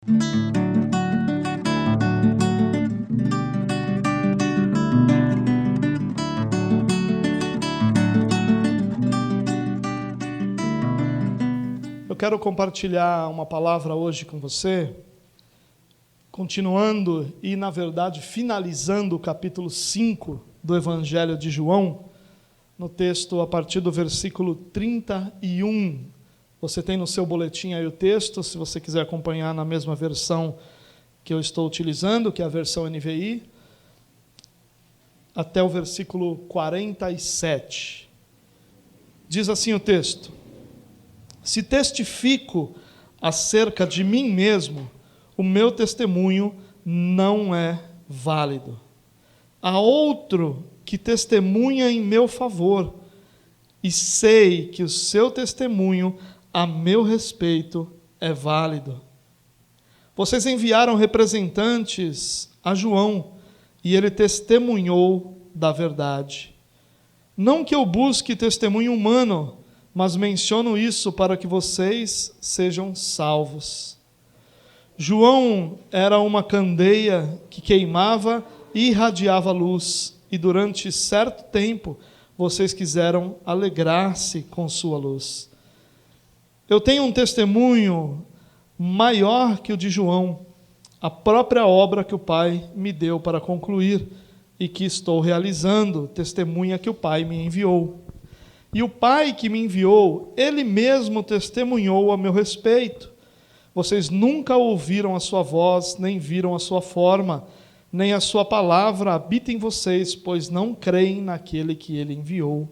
Eu quero compartilhar uma palavra hoje com você, continuando e, na verdade, finalizando o capítulo 5 do Evangelho de João, no texto a partir do versículo 31. Você tem no seu boletim aí o texto, se você quiser acompanhar na mesma versão que eu estou utilizando, que é a versão NVI, até o versículo 47. Diz assim o texto: se testifico acerca de mim mesmo, o meu testemunho não é válido. Há outro que testemunha em meu favor, e sei que o seu testemunho a meu respeito é válido. Vocês enviaram representantes a João, e ele testemunhou da verdade. Não que eu busque testemunho humano, mas menciono isso para que vocês sejam salvos. João era uma candeia que queimava e irradiava luz, e durante certo tempo vocês quiseram alegrar-se com sua luz. Eu tenho um testemunho maior que o de João, a própria obra que o Pai me deu para concluir e que estou realizando, testemunha que o Pai me enviou. E o Pai que me enviou, Ele mesmo testemunhou a meu respeito. Vocês nunca ouviram a sua voz, nem viram a sua forma, nem a sua palavra habita em vocês, pois não creem naquele que Ele enviou.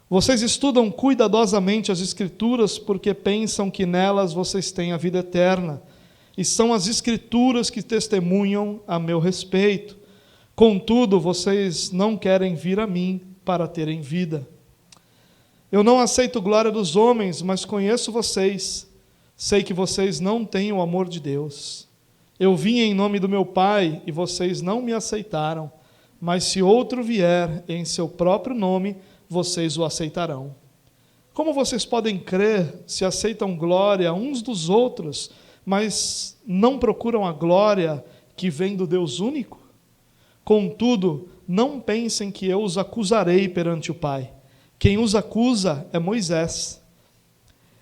Vocês estudam cuidadosamente as Escrituras, porque pensam que nelas vocês têm a vida eterna, e são as Escrituras que testemunham a meu respeito. Contudo, vocês não querem vir a mim para terem vida. Eu não aceito glória dos homens, mas conheço vocês. Sei que vocês não têm o amor de Deus. Eu vim em nome do meu Pai, e vocês não me aceitaram. Mas se outro vier em seu próprio nome, vocês o aceitarão. Como vocês podem crer se aceitam glória uns dos outros, mas não procuram a glória que vem do Deus único? Contudo, não pensem que eu os acusarei perante o Pai. Quem os acusa é Moisés,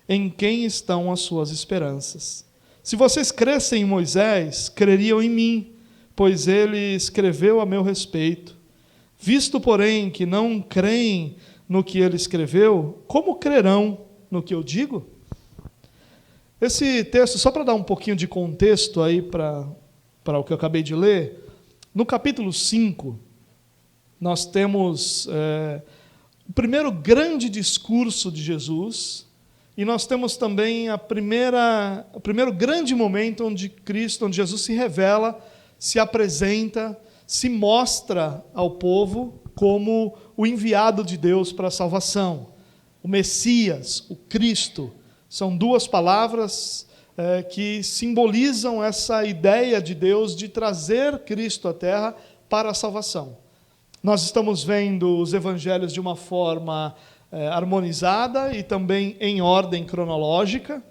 em quem estão as suas esperanças. Se vocês crescem em Moisés, creriam em mim, pois ele escreveu a meu respeito. Visto, porém, que não creem no que ele escreveu, como crerão no que eu digo? Esse texto, só para dar um pouquinho de contexto aí para o que eu acabei de ler, no capítulo 5, nós temos o primeiro grande discurso de Jesus, e nós temos também o primeiro grande momento onde Jesus se revela, se apresenta, se mostra ao povo como o enviado de Deus para a salvação. O Messias, o Cristo, são duas palavras que simbolizam essa ideia de Deus de trazer Cristo à terra para a salvação. Nós estamos vendo os evangelhos de uma forma harmonizada e também em ordem cronológica,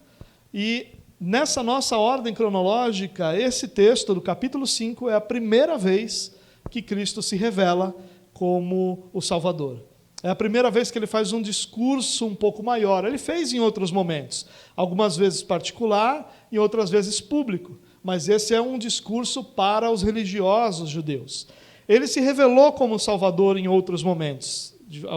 e nessa nossa ordem cronológica, esse texto do capítulo 5 é a primeira vez que Cristo se revela como o Salvador. É a primeira vez que ele faz um discurso um pouco maior. Ele fez em outros momentos, algumas vezes particular e outras vezes público, mas esse é um discurso para os religiosos judeus. Ele se revelou como Salvador em outros momentos,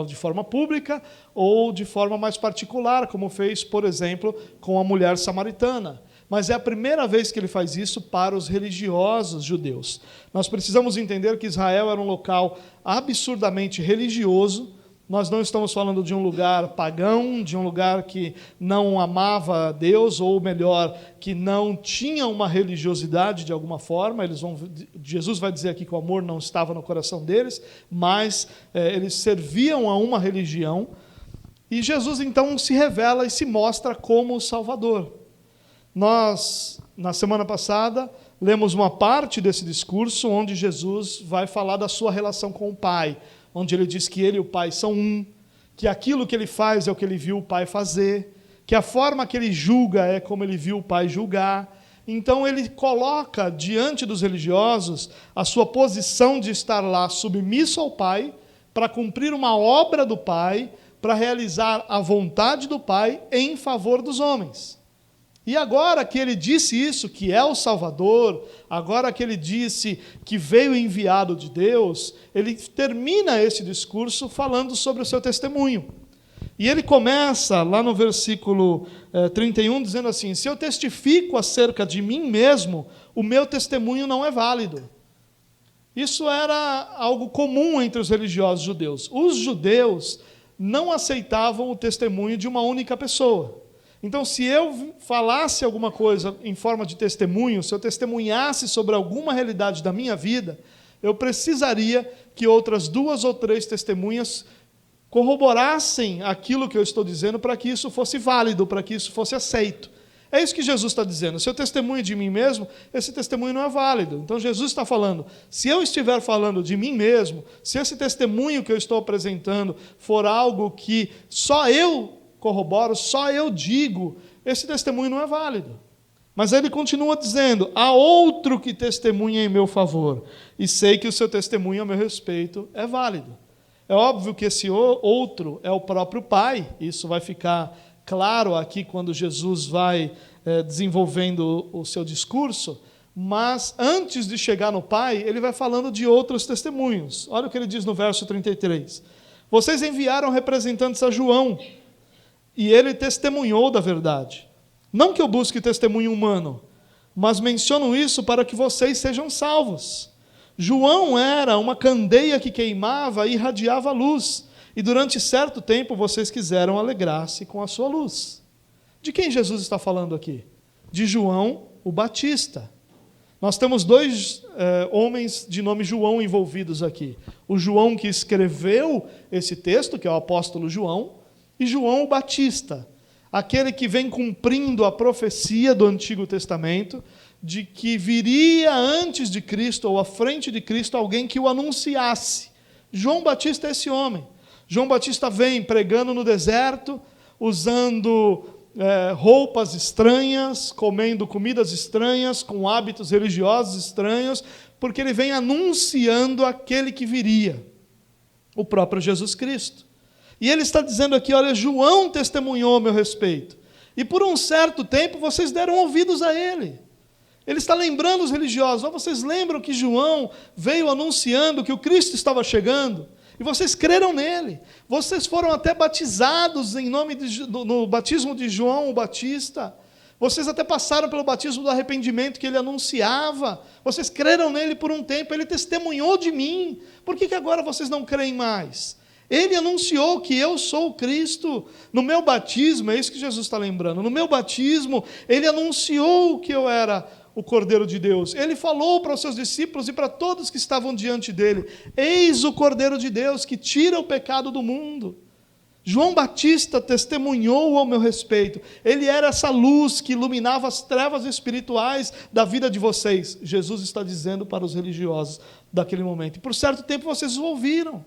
de forma pública ou de forma mais particular, como fez, por exemplo, com a mulher samaritana. Mas é a primeira vez que ele faz isso para os religiosos judeus. Nós precisamos entender que Israel era um local absurdamente religioso. Nós não estamos falando de um lugar pagão, de um lugar que não amava Deus, ou melhor, que não tinha uma religiosidade de alguma forma. Jesus vai dizer aqui que o amor não estava no coração deles, mas eles serviam a uma religião. E Jesus então se revela e se mostra como o Salvador. Nós, na semana passada, lemos uma parte desse discurso onde Jesus vai falar da sua relação com o Pai, onde ele diz que ele e o Pai são um, que aquilo que ele faz é o que ele viu o Pai fazer, que a forma que ele julga é como ele viu o Pai julgar, Então ele coloca diante dos religiosos a sua posição de estar lá submisso ao Pai, para cumprir uma obra do Pai, para realizar a vontade do Pai em favor dos homens. E agora que ele disse isso, que é o Salvador, agora que ele disse que veio enviado de Deus, ele termina esse discurso falando sobre o seu testemunho. E ele começa lá no versículo 31, dizendo assim: se eu testifico acerca de mim mesmo, o meu testemunho não é válido. Isso era algo comum entre os religiosos judeus. Os judeus não aceitavam o testemunho de uma única pessoa. Então, se eu falasse alguma coisa em forma de testemunho, se eu testemunhasse sobre alguma realidade da minha vida, eu precisaria que outras 2 ou 3 testemunhas corroborassem aquilo que eu estou dizendo para que isso fosse válido, para que isso fosse aceito. É isso que Jesus está dizendo. Se eu testemunho de mim mesmo, esse testemunho não é válido. Então Jesus está falando, se eu estiver falando de mim mesmo, se esse testemunho que eu estou apresentando for algo que só eu corroboro, só eu digo, esse testemunho não é válido. Mas ele continua dizendo: há outro que testemunha em meu favor, e sei que o seu testemunho a meu respeito é válido. É óbvio que esse outro é o próprio Pai, isso vai ficar claro aqui quando Jesus vai desenvolvendo o seu discurso, mas antes de chegar no Pai, ele vai falando de outros testemunhos. Olha o que ele diz no verso 33. Vocês enviaram representantes a João, e ele testemunhou da verdade. Não que eu busque testemunho humano, mas menciono isso para que vocês sejam salvos. João era uma candeia que queimava e irradiava luz, e durante certo tempo vocês quiseram alegrar-se com a sua luz. De quem Jesus está falando aqui? De João, o Batista. Nós temos 2 homens de nome João envolvidos aqui. O João que escreveu esse texto, que é o apóstolo João, e João o Batista, aquele que vem cumprindo a profecia do Antigo Testamento, de que viria antes de Cristo, ou à frente de Cristo, alguém que o anunciasse. João Batista é esse homem. João Batista vem pregando no deserto, usando roupas estranhas, comendo comidas estranhas, com hábitos religiosos estranhos, porque ele vem anunciando aquele que viria, o próprio Jesus Cristo. E ele está dizendo aqui: olha, João testemunhou a meu respeito, e por um certo tempo vocês deram ouvidos a ele. Ele está lembrando os religiosos: vocês lembram que João veio anunciando que o Cristo estava chegando? E vocês creram nele. Vocês foram até batizados no batismo de João o Batista. Vocês até passaram pelo batismo do arrependimento que ele anunciava. Vocês creram nele por um tempo. Ele testemunhou de mim. Por que agora vocês não creem mais? Ele anunciou que eu sou o Cristo. No meu batismo, é isso que Jesus está lembrando. No meu batismo, ele anunciou que eu era o Cordeiro de Deus. Ele falou para os seus discípulos e para todos que estavam diante dele: eis o Cordeiro de Deus que tira o pecado do mundo. João Batista testemunhou ao meu respeito. Ele era essa luz que iluminava as trevas espirituais da vida de vocês. Jesus está dizendo para os religiosos daquele momento. E por certo tempo vocês o ouviram.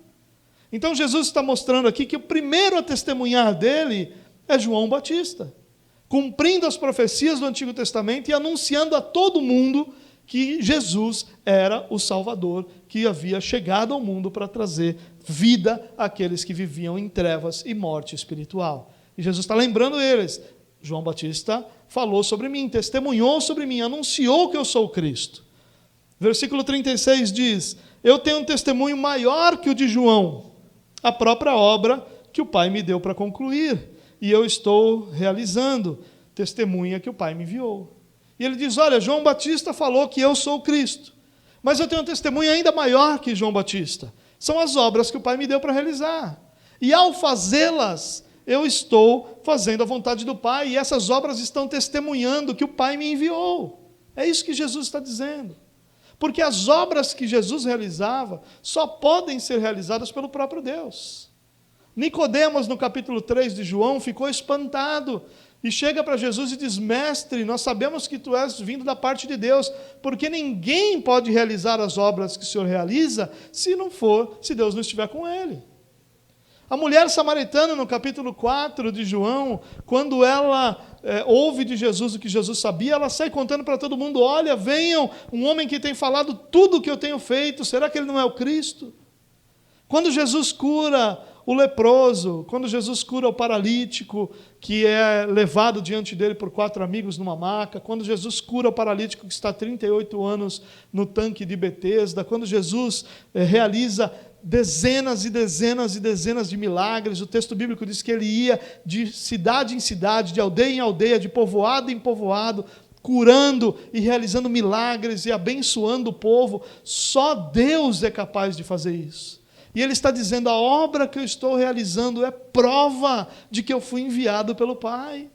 Então Jesus está mostrando aqui que o primeiro a testemunhar dele é João Batista, cumprindo as profecias do Antigo Testamento e anunciando a todo mundo que Jesus era o Salvador, que havia chegado ao mundo para trazer vida àqueles que viviam em trevas e morte espiritual. E Jesus está lembrando eles: João Batista falou sobre mim, testemunhou sobre mim, anunciou que eu sou o Cristo. Versículo 36 diz: eu tenho um testemunho maior que o de João, a própria obra que o Pai me deu para concluir, e eu estou realizando, testemunha que o Pai me enviou. E ele diz: olha, João Batista falou que eu sou o Cristo, mas eu tenho um testemunho ainda maior que João Batista. São as obras que o Pai me deu para realizar. E ao fazê-las, eu estou fazendo a vontade do Pai, e essas obras estão testemunhando que o Pai me enviou. É isso que Jesus está dizendo. Porque as obras que Jesus realizava só podem ser realizadas pelo próprio Deus. Nicodemos, no capítulo 3 de João, ficou espantado e chega para Jesus e diz: mestre, nós sabemos que tu és vindo da parte de Deus, porque ninguém pode realizar as obras que o Senhor realiza se Deus não estiver com ele. A mulher samaritana, no capítulo 4 de João, quando ela ouve de Jesus o que Jesus sabia, ela sai contando para todo mundo: olha, venham, um homem que tem falado tudo o que eu tenho feito, será que ele não é o Cristo? Quando Jesus cura o leproso, quando Jesus cura o paralítico, que é levado diante dele por 4 amigos numa maca, quando Jesus cura o paralítico que está há 38 anos no tanque de Betesda, quando Jesus realiza dezenas e dezenas e dezenas de milagres, o texto bíblico diz que ele ia de cidade em cidade, de aldeia em aldeia, de povoado em povoado, curando e realizando milagres e abençoando o povo. Só Deus é capaz de fazer isso. E ele está dizendo: a obra que eu estou realizando é prova de que eu fui enviado pelo Pai.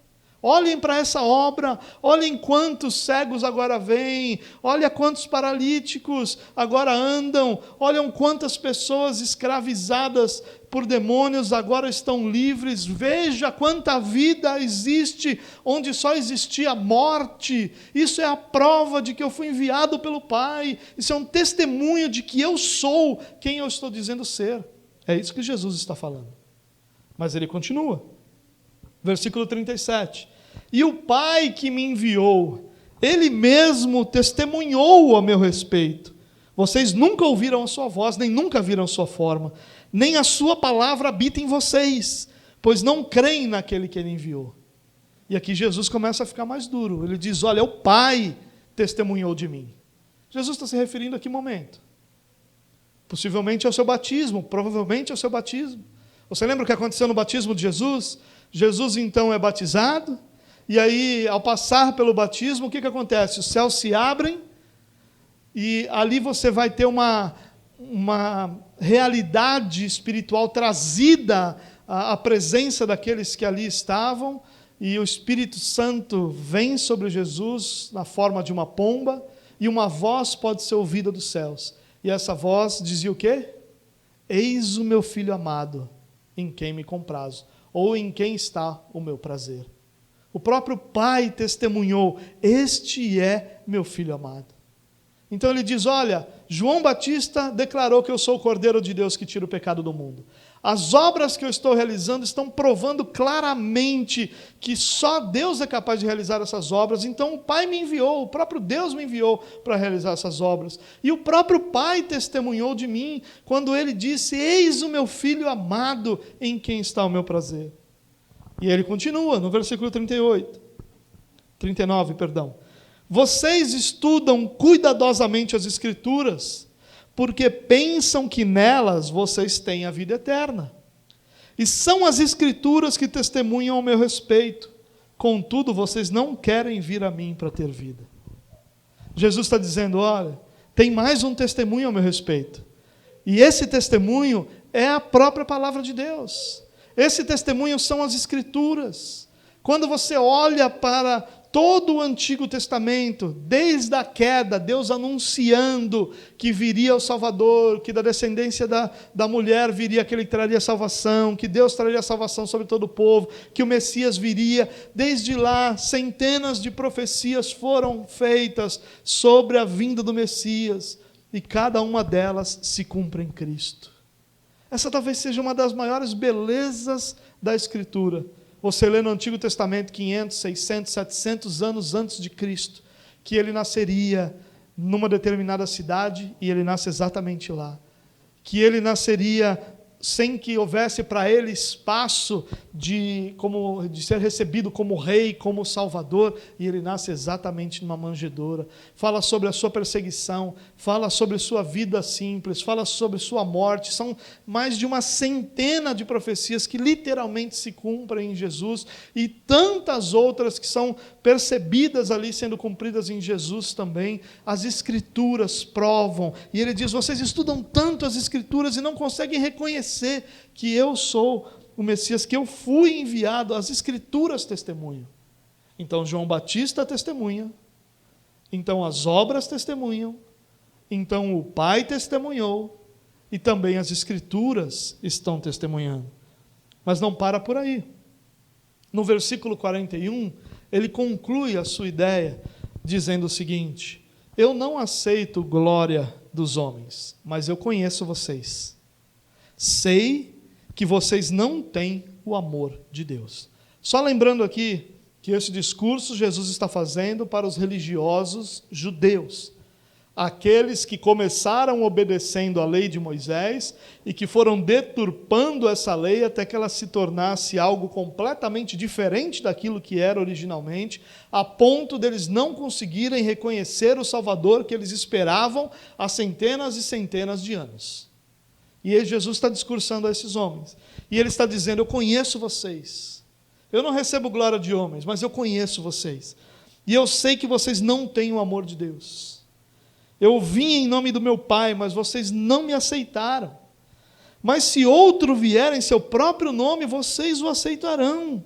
Olhem para essa obra, olhem quantos cegos agora vêm, olha quantos paralíticos agora andam, olhem quantas pessoas escravizadas por demônios agora estão livres, veja quanta vida existe onde só existia morte. Isso é a prova de que eu fui enviado pelo Pai, isso é um testemunho de que eu sou quem eu estou dizendo ser. É isso que Jesus está falando. Mas ele continua, versículo 37. E o Pai que me enviou, Ele mesmo testemunhou a meu respeito. Vocês nunca ouviram a sua voz, nem nunca viram a sua forma, nem a sua palavra habita em vocês, pois não creem naquele que Ele enviou. E aqui Jesus começa a ficar mais duro. Ele diz: olha, o Pai testemunhou de mim. Jesus está se referindo a que momento? Possivelmente ao seu batismo, provavelmente ao seu batismo. Você lembra o que aconteceu no batismo de Jesus? Jesus então é batizado, e aí, ao passar pelo batismo, o que acontece? Os céus se abrem, e ali você vai ter uma realidade espiritual trazida à presença daqueles que ali estavam, e o Espírito Santo vem sobre Jesus na forma de uma pomba, e uma voz pode ser ouvida dos céus. E essa voz dizia o quê? Eis o meu filho amado, em quem me comprazo, ou em quem está o meu prazer. O próprio Pai testemunhou: este é meu filho amado. Então ele diz: olha, João Batista declarou que eu sou o Cordeiro de Deus que tira o pecado do mundo. As obras que eu estou realizando estão provando claramente que só Deus é capaz de realizar essas obras. Então o Pai me enviou, o próprio Deus me enviou para realizar essas obras. E o próprio Pai testemunhou de mim quando ele disse: eis o meu filho amado, em quem está o meu prazer. E ele continua no versículo 39. Vocês estudam cuidadosamente as Escrituras, porque pensam que nelas vocês têm a vida eterna. E são as Escrituras que testemunham ao meu respeito. Contudo, vocês não querem vir a mim para ter vida. Jesus está dizendo: olha, tem mais um testemunho ao meu respeito. E esse testemunho é a própria palavra de Deus. Esse testemunho são as Escrituras. Quando você olha para todo o Antigo Testamento, desde a queda, Deus anunciando que viria o Salvador, que da descendência da mulher viria aquele que traria salvação, que Deus traria salvação sobre todo o povo, que o Messias viria. Desde lá, centenas de profecias foram feitas sobre a vinda do Messias, e cada uma delas se cumpre em Cristo. Essa talvez seja uma das maiores belezas da Escritura. Você lê no Antigo Testamento 500, 600, 700 anos antes de Cristo, que ele nasceria numa determinada cidade, e ele nasce exatamente lá. Que ele nasceria sem que houvesse para ele espaço de ser recebido como rei, como salvador, e ele nasce exatamente numa manjedoura. Fala sobre a sua perseguição, fala sobre sua vida simples, fala sobre sua morte. São mais de uma centena de profecias que literalmente se cumprem em Jesus, e tantas outras que são percebidas ali sendo cumpridas em Jesus também. As Escrituras provam, e ele diz: vocês estudam tanto as Escrituras e não conseguem reconhecer que eu sou o Messias, que eu fui enviado. As Escrituras testemunham. Então João Batista testemunha, então as obras testemunham, então o Pai testemunhou, e também as Escrituras estão testemunhando. Mas não para por aí. No versículo 41, ele conclui a sua ideia dizendo o seguinte: eu não aceito glória dos homens, mas eu conheço vocês. Sei que vocês não têm o amor de Deus. Só lembrando aqui que esse discurso Jesus está fazendo para os religiosos judeus, aqueles que começaram obedecendo a lei de Moisés e que foram deturpando essa lei até que ela se tornasse algo completamente diferente daquilo que era originalmente, a ponto deles não conseguirem reconhecer o Salvador que eles esperavam há centenas e centenas de anos. E aí Jesus está discursando a esses homens. E ele está dizendo: eu conheço vocês. Eu não recebo glória de homens, mas eu conheço vocês. E eu sei que vocês não têm o amor de Deus. Eu vim em nome do meu Pai, mas vocês não me aceitaram. Mas se outro vier em seu próprio nome, vocês o aceitarão.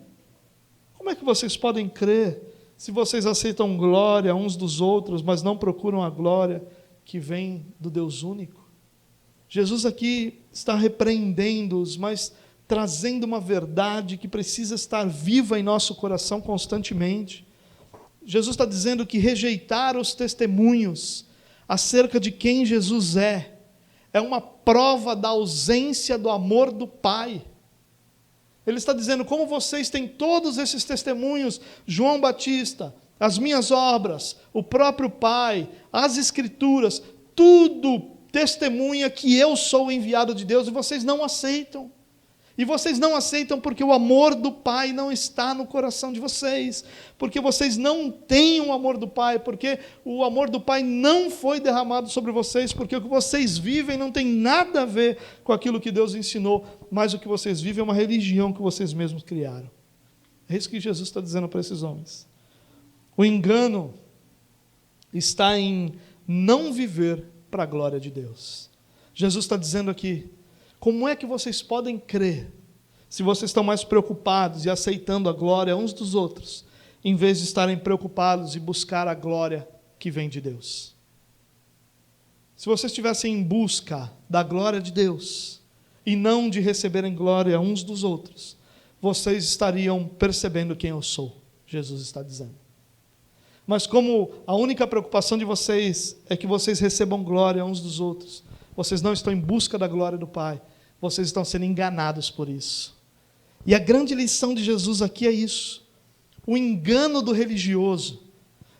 Como é que vocês podem crer se vocês aceitam glória uns dos outros, mas não procuram a glória que vem do Deus único? Jesus aqui está repreendendo-os, mas trazendo uma verdade que precisa estar viva em nosso coração constantemente. Jesus está dizendo que rejeitar os testemunhos acerca de quem Jesus é uma prova da ausência do amor do Pai. Ele está dizendo: como vocês têm todos esses testemunhos, João Batista, as minhas obras, o próprio Pai, as Escrituras, tudo testemunha que eu sou o enviado de Deus, e vocês não aceitam. E vocês não aceitam porque o amor do Pai não está no coração de vocês, porque vocês não têm o amor do Pai, porque o amor do Pai não foi derramado sobre vocês, porque o que vocês vivem não tem nada a ver com aquilo que Deus ensinou, mas o que vocês vivem é uma religião que vocês mesmos criaram. É isso que Jesus está dizendo para esses homens. O engano está em não viver para a glória de Deus. Jesus está dizendo aqui: como é que vocês podem crer se vocês estão mais preocupados e aceitando a glória uns dos outros, em vez de estarem preocupados e buscar a glória que vem de Deus? Se vocês estivessem em busca da glória de Deus e não de receberem glória uns dos outros, vocês estariam percebendo quem eu sou, Jesus está dizendo. Mas como a única preocupação de vocês é que vocês recebam glória uns dos outros, vocês não estão em busca da glória do Pai, vocês estão sendo enganados por isso. E a grande lição de Jesus aqui é isso: o engano do religioso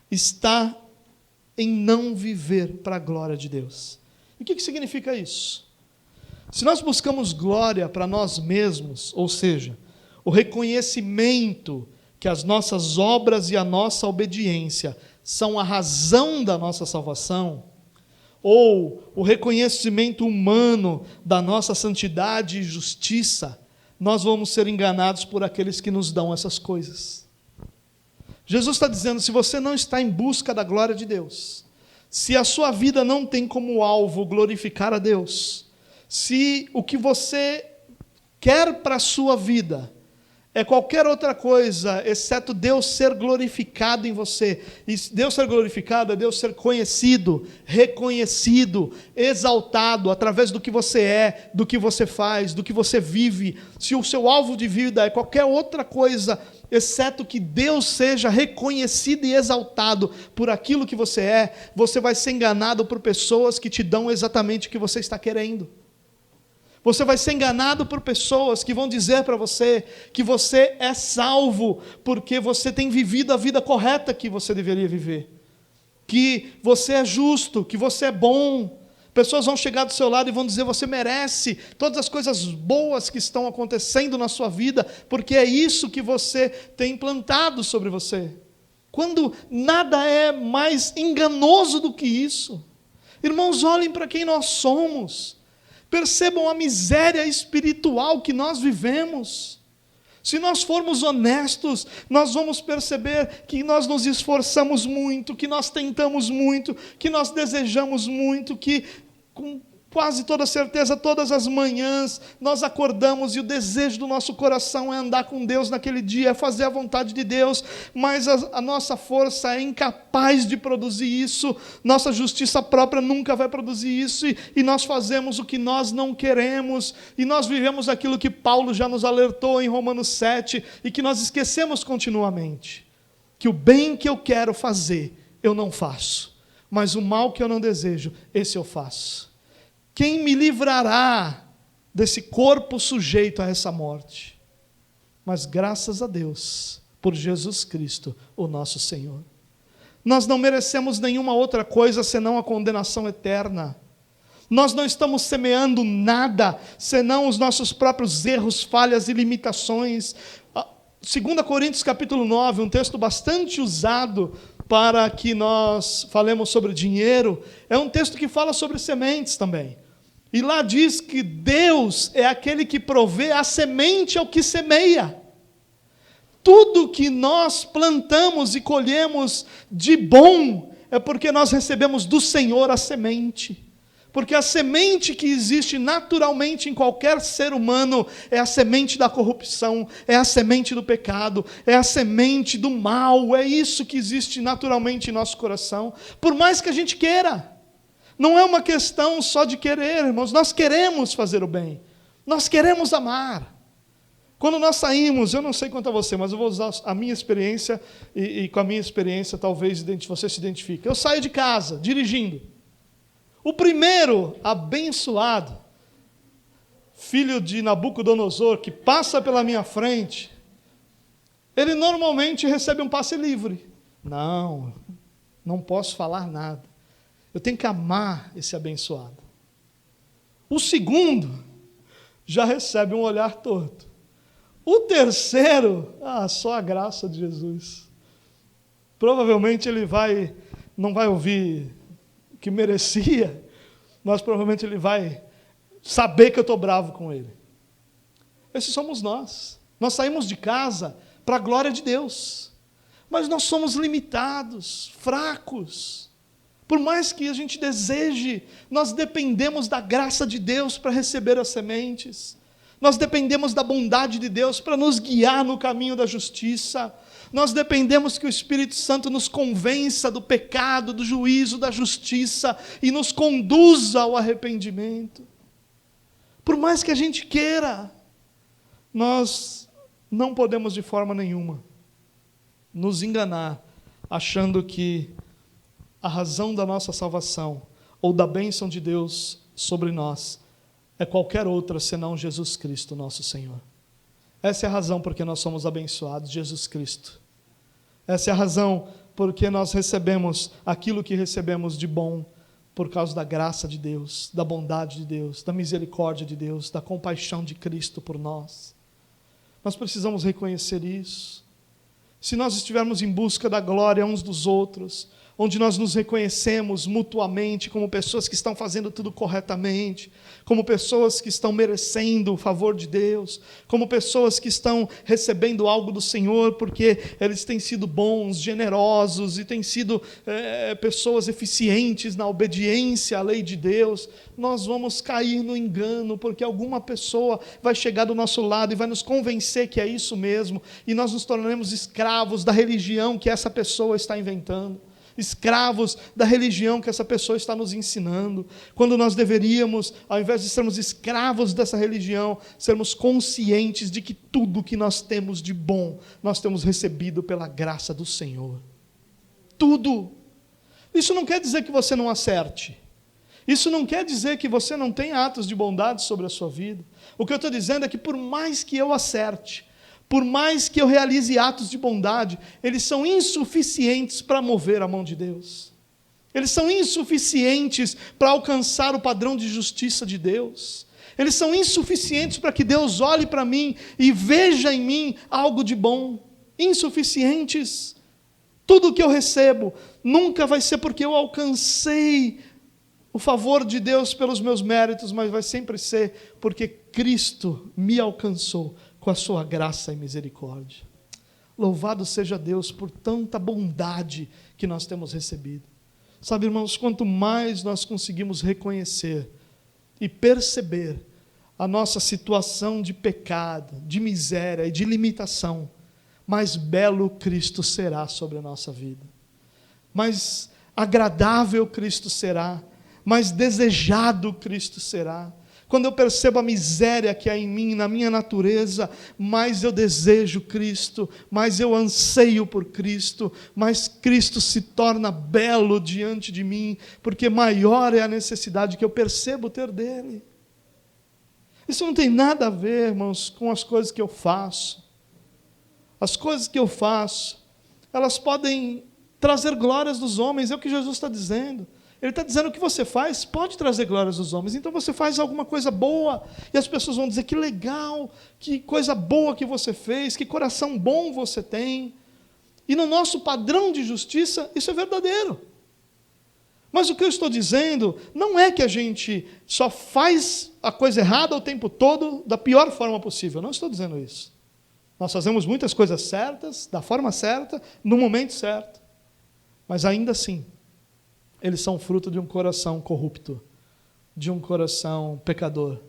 está em não viver para a glória de Deus. E o que significa isso? Se nós buscamos glória para nós mesmos, ou seja, o reconhecimento que as nossas obras e a nossa obediência são a razão da nossa salvação, ou o reconhecimento humano da nossa santidade e justiça, nós vamos ser enganados por aqueles que nos dão essas coisas. Jesus está dizendo: se você não está em busca da glória de Deus, se a sua vida não tem como alvo glorificar a Deus, se o que você quer para a sua vida é qualquer outra coisa, exceto Deus ser glorificado em você. E Deus ser glorificado é Deus ser conhecido, reconhecido, exaltado, através do que você é, do que você faz, do que você vive. Se o seu alvo de vida é qualquer outra coisa, exceto que Deus seja reconhecido e exaltado por aquilo que você é, você vai ser enganado por pessoas que te dão exatamente o que você está querendo. Você vai ser enganado por pessoas que vão dizer para você que você é salvo porque você tem vivido a vida correta que você deveria viver, que você é justo, que você é bom. Pessoas vão chegar do seu lado e vão dizer: você merece todas as coisas boas que estão acontecendo na sua vida, porque é isso que você tem implantado sobre você. Quando nada é mais enganoso do que isso. Irmãos, olhem para quem nós somos. Percebam a miséria espiritual que nós vivemos. Se nós formos honestos, nós vamos perceber que nós nos esforçamos muito, que nós tentamos muito, que nós desejamos muito, que com quase toda certeza, todas as manhãs, nós acordamos e o desejo do nosso coração é andar com Deus naquele dia, é fazer a vontade de Deus, mas a nossa força é incapaz de produzir isso, nossa justiça própria nunca vai produzir isso, e nós fazemos o que nós não queremos, e nós vivemos aquilo que Paulo já nos alertou em Romanos 7, e que nós esquecemos continuamente, que o bem que eu quero fazer, eu não faço, mas o mal que eu não desejo, esse eu faço. Quem me livrará desse corpo sujeito a essa morte? Mas graças a Deus, por Jesus Cristo, o nosso Senhor. Nós não merecemos nenhuma outra coisa senão a condenação eterna. Nós não estamos semeando nada senão os nossos próprios erros, falhas e limitações. 2 Coríntios capítulo 9, um texto bastante usado para que nós falemos sobre dinheiro, é um texto que fala sobre sementes também. E lá diz que Deus é aquele que provê a semente ao que semeia. Tudo que nós plantamos e colhemos de bom é porque nós recebemos do Senhor a semente. Porque a semente que existe naturalmente em qualquer ser humano é a semente da corrupção, é a semente do pecado, é a semente do mal, é isso que existe naturalmente em nosso coração. Por mais que a gente queira, não é uma questão só de querer, irmãos, nós queremos fazer o bem, nós queremos amar. Quando nós saímos, eu não sei quanto a você, mas eu vou usar a minha experiência, e com a minha experiência talvez você se identifique. Eu saio de casa, dirigindo. O primeiro abençoado, filho de Nabucodonosor, que passa pela minha frente, ele normalmente recebe um passe livre. Não posso falar nada. Eu tenho que amar esse abençoado. O segundo já recebe um olhar torto. O terceiro, só a graça de Jesus. Provavelmente ele não vai ouvir o que merecia, mas provavelmente ele vai saber que eu estou bravo com ele. Esses somos nós. Nós saímos de casa para a glória de Deus, mas nós somos limitados, fracos. Por mais que a gente deseje, nós dependemos da graça de Deus para receber as sementes. Nós dependemos da bondade de Deus para nos guiar no caminho da justiça. Nós dependemos que o Espírito Santo nos convença do pecado, do juízo, da justiça e nos conduza ao arrependimento. Por mais que a gente queira, nós não podemos de forma nenhuma nos enganar, achando que a razão da nossa salvação ou da bênção de Deus sobre nós é qualquer outra senão Jesus Cristo, nosso Senhor. Essa é a razão porque nós somos abençoados, Jesus Cristo. Essa é a razão porque nós recebemos aquilo que recebemos de bom, por causa da graça de Deus, da bondade de Deus, da misericórdia de Deus, da compaixão de Cristo por nós. Nós precisamos reconhecer isso. Se nós estivermos em busca da glória uns dos outros, onde nós nos reconhecemos mutuamente como pessoas que estão fazendo tudo corretamente, como pessoas que estão merecendo o favor de Deus, como pessoas que estão recebendo algo do Senhor, porque eles têm sido bons, generosos, e têm sido pessoas eficientes na obediência à lei de Deus, nós vamos cair no engano, porque alguma pessoa vai chegar do nosso lado e vai nos convencer que é isso mesmo, e nós nos tornaremos escravos da religião que essa pessoa está inventando. Escravos da religião que essa pessoa está nos ensinando, quando nós deveríamos, ao invés de sermos escravos dessa religião, sermos conscientes de que tudo que nós temos de bom, nós temos recebido pela graça do Senhor. Tudo. Isso não quer dizer que você não acerte. Isso não quer dizer que você não tenha atos de bondade sobre a sua vida. O que eu estou dizendo é que por mais que eu acerte, por mais que eu realize atos de bondade, eles são insuficientes para mover a mão de Deus. Eles são insuficientes para alcançar o padrão de justiça de Deus. Eles são insuficientes para que Deus olhe para mim e veja em mim algo de bom. Insuficientes. Tudo que eu recebo nunca vai ser porque eu alcancei o favor de Deus pelos meus méritos, mas vai sempre ser porque Cristo me alcançou com a sua graça e misericórdia. Louvado seja Deus por tanta bondade que nós temos recebido. Sabe, irmãos, quanto mais nós conseguimos reconhecer e perceber a nossa situação de pecado, de miséria e de limitação, mais belo Cristo será sobre a nossa vida. Mais agradável Cristo será, mais desejado Cristo será. Quando eu percebo a miséria que há em mim, na minha natureza, mais eu desejo Cristo, mais eu anseio por Cristo, mais Cristo se torna belo diante de mim, porque maior é a necessidade que eu percebo ter dele. Isso não tem nada a ver, irmãos, com as coisas que eu faço, as coisas que eu faço, elas podem trazer glórias dos homens, é o que Jesus está dizendo. Ele está dizendo que o que você faz pode trazer glórias dos homens. Então você faz alguma coisa boa e as pessoas vão dizer que legal, que coisa boa que você fez, que coração bom você tem. E no nosso padrão de justiça, isso é verdadeiro. Mas o que eu estou dizendo não é que a gente só faz a coisa errada o tempo todo da pior forma possível. Não estou dizendo isso. Nós fazemos muitas coisas certas, da forma certa, no momento certo. Mas ainda assim, eles são fruto de um coração corrupto, de um coração pecador,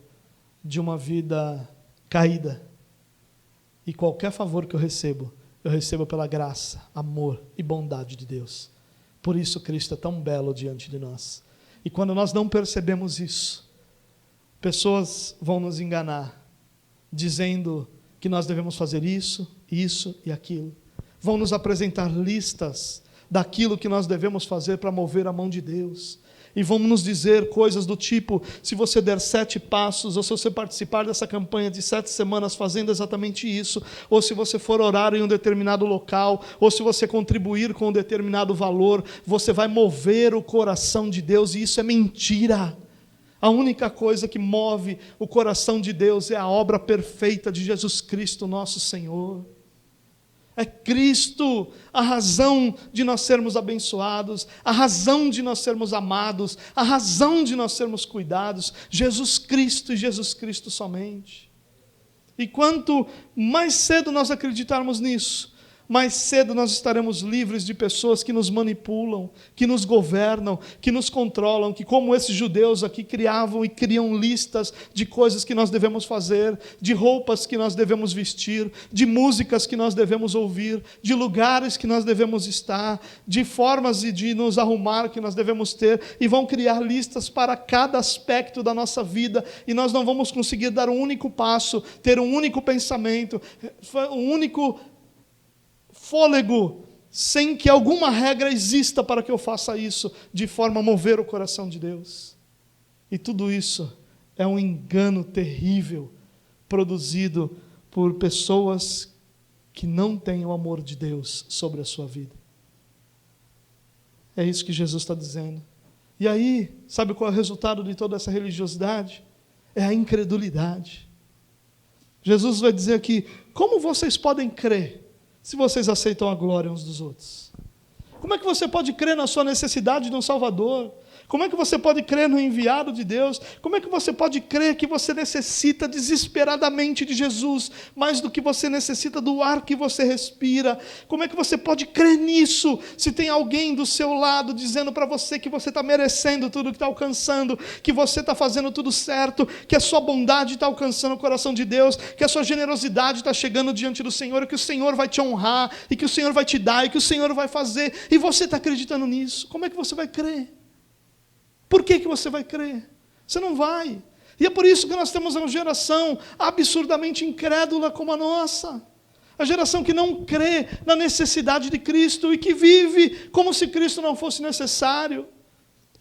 de uma vida caída. E qualquer favor que eu recebo pela graça, amor e bondade de Deus. Por isso Cristo é tão belo diante de nós. E quando nós não percebemos isso, pessoas vão nos enganar, dizendo que nós devemos fazer isso, isso e aquilo. Vão nos apresentar listas daquilo que nós devemos fazer para mover a mão de Deus. E vão nos dizer coisas do tipo, se você der 7 passos, ou se você participar dessa campanha de 7 semanas fazendo exatamente isso, ou se você for orar em um determinado local, ou se você contribuir com um determinado valor, você vai mover o coração de Deus, e isso é mentira. A única coisa que move o coração de Deus é a obra perfeita de Jesus Cristo, nosso Senhor. É Cristo a razão de nós sermos abençoados, a razão de nós sermos amados, a razão de nós sermos cuidados. Jesus Cristo e Jesus Cristo somente. E quanto mais cedo nós acreditarmos nisso, mais cedo nós estaremos livres de pessoas que nos manipulam, que nos governam, que nos controlam, que como esses judeus aqui criavam e criam listas de coisas que nós devemos fazer, de roupas que nós devemos vestir, de músicas que nós devemos ouvir, de lugares que nós devemos estar, de formas de nos arrumar que nós devemos ter, e vão criar listas para cada aspecto da nossa vida, e nós não vamos conseguir dar um único passo, ter um único pensamento, um único fôlego, sem que alguma regra exista para que eu faça isso, de forma a mover o coração de Deus. E tudo isso é um engano terrível, produzido por pessoas que não têm o amor de Deus sobre a sua vida. É isso que Jesus está dizendo. E aí, sabe qual é o resultado de toda essa religiosidade? É a incredulidade. Jesus vai dizer aqui, como vocês podem crer se vocês aceitam a glória uns dos outros? Como é que você pode crer na sua necessidade de um Salvador? Como é que você pode crer no enviado de Deus? Como é que você pode crer que você necessita desesperadamente de Jesus, mais do que você necessita do ar que você respira? Como é que você pode crer nisso, se tem alguém do seu lado dizendo para você que você está merecendo tudo que está alcançando, que você está fazendo tudo certo, que a sua bondade está alcançando o coração de Deus, que a sua generosidade está chegando diante do Senhor, que o Senhor vai te honrar, e que o Senhor vai te dar, e que o Senhor vai fazer, e você está acreditando nisso? Como é que você vai crer? Por que você vai crer? Você não vai. E é por isso que nós temos uma geração absurdamente incrédula como a nossa. A geração que não crê na necessidade de Cristo e que vive como se Cristo não fosse necessário.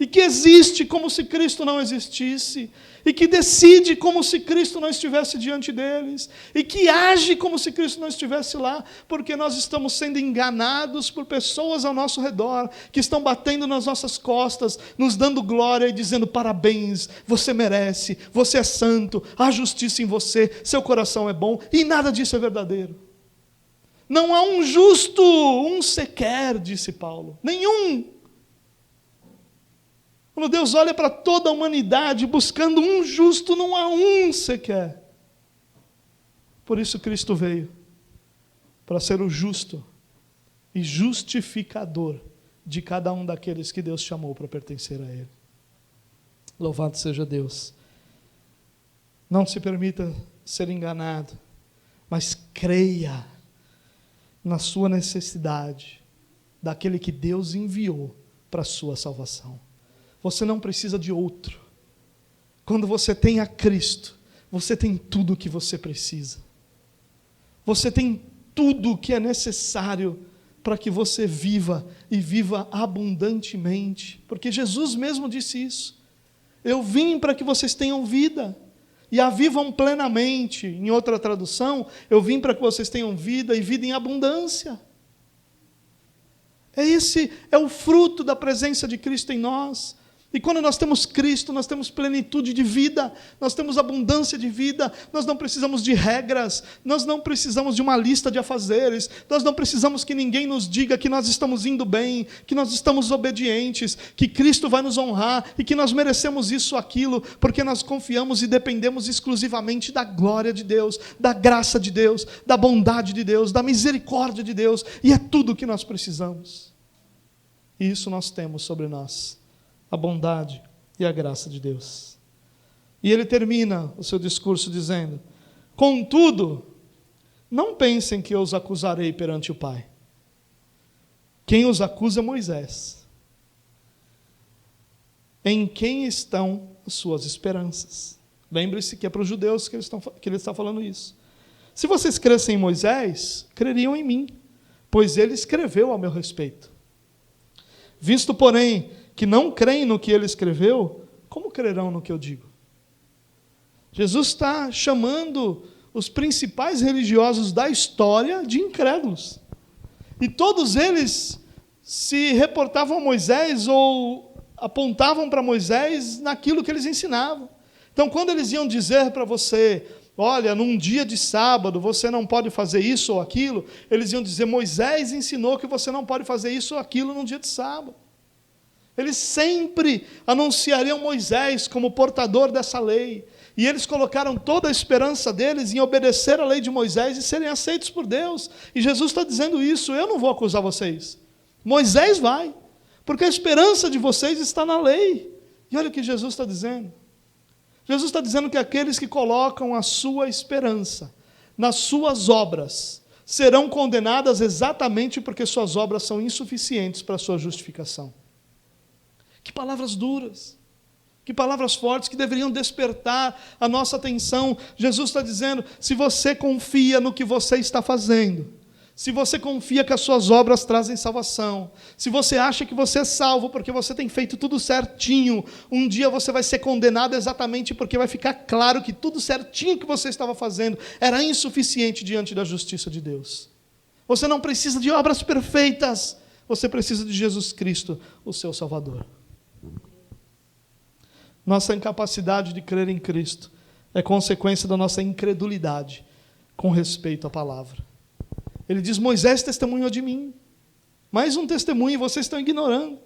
E que existe como se Cristo não existisse. E que decide como se Cristo não estivesse diante deles. E que age como se Cristo não estivesse lá. Porque nós estamos sendo enganados por pessoas ao nosso redor, que estão batendo nas nossas costas, nos dando glória e dizendo parabéns, você merece, você é santo, há justiça em você, seu coração é bom. E nada disso é verdadeiro. Não há um justo, um sequer, disse Paulo. Nenhum. Quando Deus olha para toda a humanidade buscando um justo, não há um sequer. Por isso Cristo veio, para ser o justo e justificador de cada um daqueles que Deus chamou para pertencer a Ele. Louvado seja Deus. Não se permita ser enganado, mas creia na sua necessidade daquele que Deus enviou para a sua salvação. Você não precisa de outro. Quando você tem a Cristo, você tem tudo o que você precisa. Você tem tudo o que é necessário para que você viva e viva abundantemente. Porque Jesus mesmo disse isso. Eu vim para que vocês tenham vida e a vivam plenamente. Em outra tradução, eu vim para que vocês tenham vida e vida em abundância. Esse é o fruto da presença de Cristo em nós. E quando nós temos Cristo, nós temos plenitude de vida, nós temos abundância de vida, nós não precisamos de regras, nós não precisamos de uma lista de afazeres, nós não precisamos que ninguém nos diga que nós estamos indo bem, que nós estamos obedientes, que Cristo vai nos honrar e que nós merecemos isso ou aquilo, porque nós confiamos e dependemos exclusivamente da glória de Deus, da graça de Deus, da bondade de Deus, da misericórdia de Deus, e é tudo o que nós precisamos. E isso nós temos sobre nós. A bondade e a graça de Deus. E ele termina o seu discurso dizendo: contudo, não pensem que eu os acusarei perante o Pai. Quem os acusa é Moisés. Em quem estão as suas esperanças? Lembre-se que é para os judeus que ele está falando isso. Se vocês crescem em Moisés, creriam em mim, pois ele escreveu a meu respeito. Visto, porém, que não creem no que ele escreveu, como crerão no que eu digo? Jesus está chamando os principais religiosos da história de incrédulos. E todos eles se reportavam a Moisés ou apontavam para Moisés naquilo que eles ensinavam. Então, quando eles iam dizer para você: olha, num dia de sábado você não pode fazer isso ou aquilo, eles iam dizer: Moisés ensinou que você não pode fazer isso ou aquilo num dia de sábado. Eles sempre anunciariam Moisés como portador dessa lei. E eles colocaram toda a esperança deles em obedecer a lei de Moisés e serem aceitos por Deus. E Jesus está dizendo isso: eu não vou acusar vocês. Moisés vai, porque a esperança de vocês está na lei. E olha o que Jesus está dizendo. Jesus está dizendo que aqueles que colocam a sua esperança nas suas obras serão condenadas exatamente porque suas obras são insuficientes para a sua justificação. Que palavras duras, que palavras fortes, que deveriam despertar a nossa atenção. Jesus está dizendo: se você confia no que você está fazendo, se você confia que as suas obras trazem salvação, se você acha que você é salvo porque você tem feito tudo certinho, um dia você vai ser condenado exatamente porque vai ficar claro que tudo certinho que você estava fazendo era insuficiente diante da justiça de Deus. Você não precisa de obras perfeitas, você precisa de Jesus Cristo, o seu Salvador. Nossa incapacidade de crer em Cristo é consequência da nossa incredulidade com respeito à palavra. Ele diz: Moisés testemunhou de mim. Mais um testemunho e vocês estão ignorando.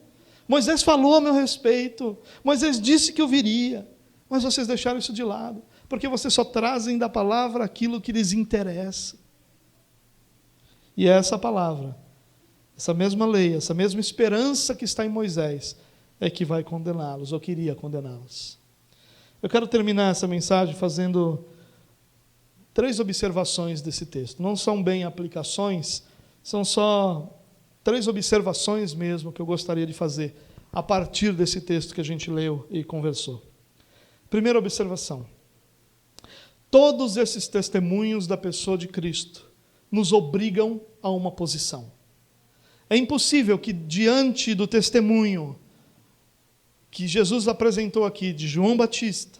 Moisés falou a meu respeito. Moisés disse que eu viria. Mas vocês deixaram isso de lado, porque vocês só trazem da palavra aquilo que lhes interessa. E é essa palavra, essa mesma lei, essa mesma esperança que está em Moisés, é que vai condená-los, ou queria condená-los. Eu quero terminar essa mensagem fazendo 3 observações desse texto. Não são bem aplicações, são só 3 observações mesmo que eu gostaria de fazer a partir desse texto que a gente leu e conversou. Primeira observação: todos esses testemunhos da pessoa de Cristo nos obrigam a uma posição. É impossível que, diante do testemunho que Jesus apresentou aqui de João Batista,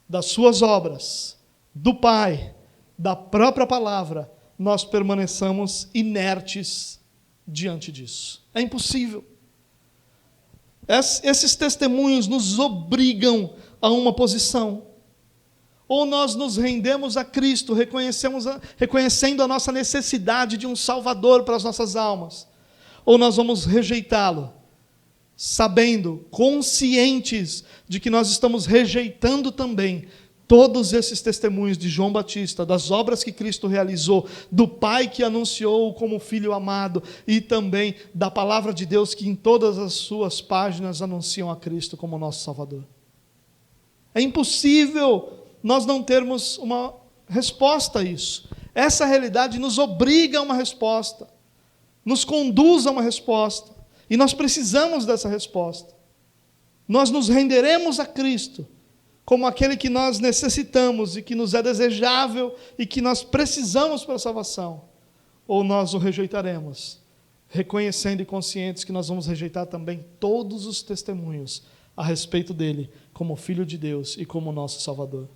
das suas obras, do Pai, da própria palavra, nós permaneçamos inertes diante disso. É impossível. Esses testemunhos nos obrigam a uma posição. Ou nós nos rendemos a Cristo, reconhecendo a nossa necessidade de um Salvador para as nossas almas, ou nós vamos rejeitá-lo, sabendo, conscientes de que nós estamos rejeitando também todos esses testemunhos de João Batista, das obras que Cristo realizou, do Pai que anunciou como Filho amado, e também da palavra de Deus que em todas as suas páginas anunciam a Cristo como nosso Salvador. É impossível nós não termos uma resposta a isso. Essa realidade nos obriga a uma resposta, nos conduz a uma resposta, e nós precisamos dessa resposta. Nós nos renderemos a Cristo como aquele que nós necessitamos e que nos é desejável e que nós precisamos para a salvação, ou nós o rejeitaremos, reconhecendo e conscientes que nós vamos rejeitar também todos os testemunhos a respeito dele como Filho de Deus e como nosso Salvador.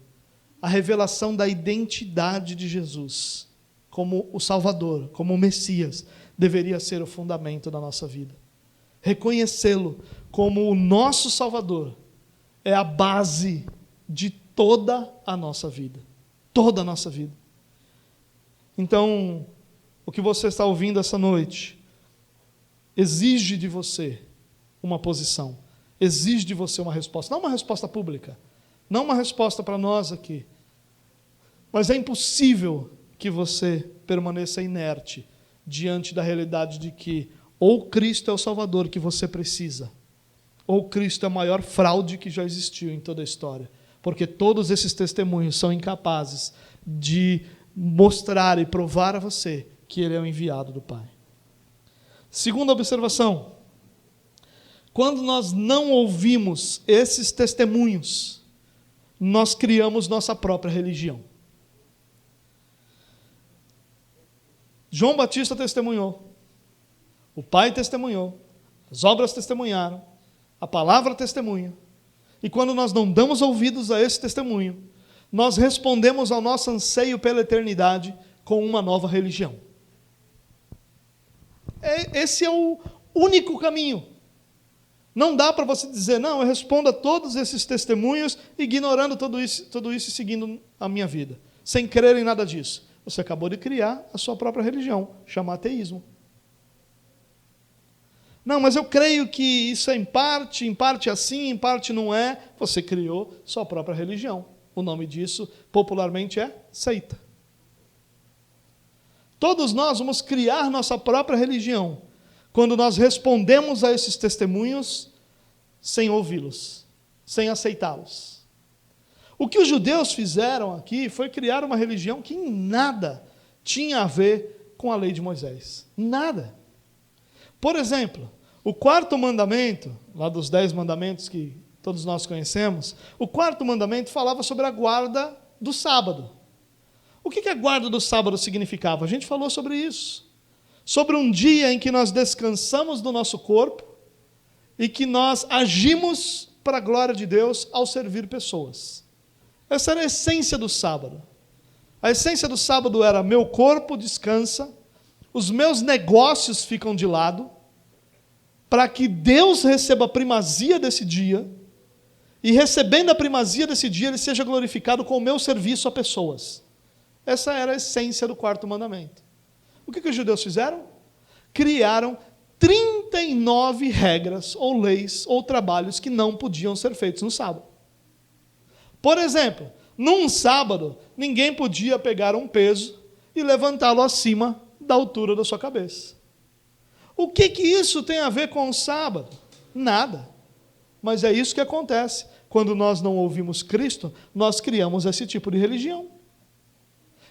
a revelação da identidade de Jesus como o Salvador, como o Messias, deveria ser o fundamento da nossa vida. Reconhecê-lo como o nosso Salvador é a base de toda a nossa vida. Toda a nossa vida. Então, o que você está ouvindo essa noite exige de você uma posição, exige de você uma resposta, não uma resposta pública, não uma resposta para nós aqui, mas é impossível que você permaneça inerte diante da realidade de que ou Cristo é o Salvador que você precisa, ou Cristo é a maior fraude que já existiu em toda a história, porque todos esses testemunhos são incapazes de mostrar e provar a você que Ele é o enviado do Pai. Segunda observação, quando nós não ouvimos esses testemunhos, nós criamos nossa própria religião. João Batista testemunhou, o Pai testemunhou, as obras testemunharam, a palavra testemunha. E quando nós não damos ouvidos a esse testemunho, nós respondemos ao nosso anseio pela eternidade com uma nova religião. Esse é o único caminho. Não dá para você dizer, não, eu respondo a todos esses testemunhos, ignorando tudo isso e seguindo a minha vida, sem crer em nada disso. Você acabou de criar a sua própria religião, chamada ateísmo. Não, mas eu creio que isso é em parte assim, em parte não é. Você criou sua própria religião. O nome disso, popularmente, é seita. Todos nós vamos criar nossa própria religião quando nós respondemos a esses testemunhos sem ouvi-los, sem aceitá-los. O que os judeus fizeram aqui foi criar uma religião que em nada tinha a ver com a lei de Moisés. Nada. Por exemplo, o quarto mandamento, lá dos 10 mandamentos que todos nós conhecemos, o quarto mandamento falava sobre a guarda do sábado. O que a guarda do sábado significava? A gente falou sobre isso. Sobre um dia em que nós descansamos do nosso corpo e que nós agimos para a glória de Deus ao servir pessoas. Essa era a essência do sábado. A essência do sábado era: meu corpo descansa, os meus negócios ficam de lado, para que Deus receba a primazia desse dia, e recebendo a primazia desse dia, Ele seja glorificado com o meu serviço a pessoas. Essa era a essência do quarto mandamento. O que os judeus fizeram? Criaram 39 regras, ou leis, ou trabalhos que não podiam ser feitos no sábado. Por exemplo, num sábado, ninguém podia pegar um peso e levantá-lo acima da altura da sua cabeça. O que isso tem a ver com o sábado? Nada. Mas é isso que acontece. Quando nós não ouvimos Cristo, nós criamos esse tipo de religião.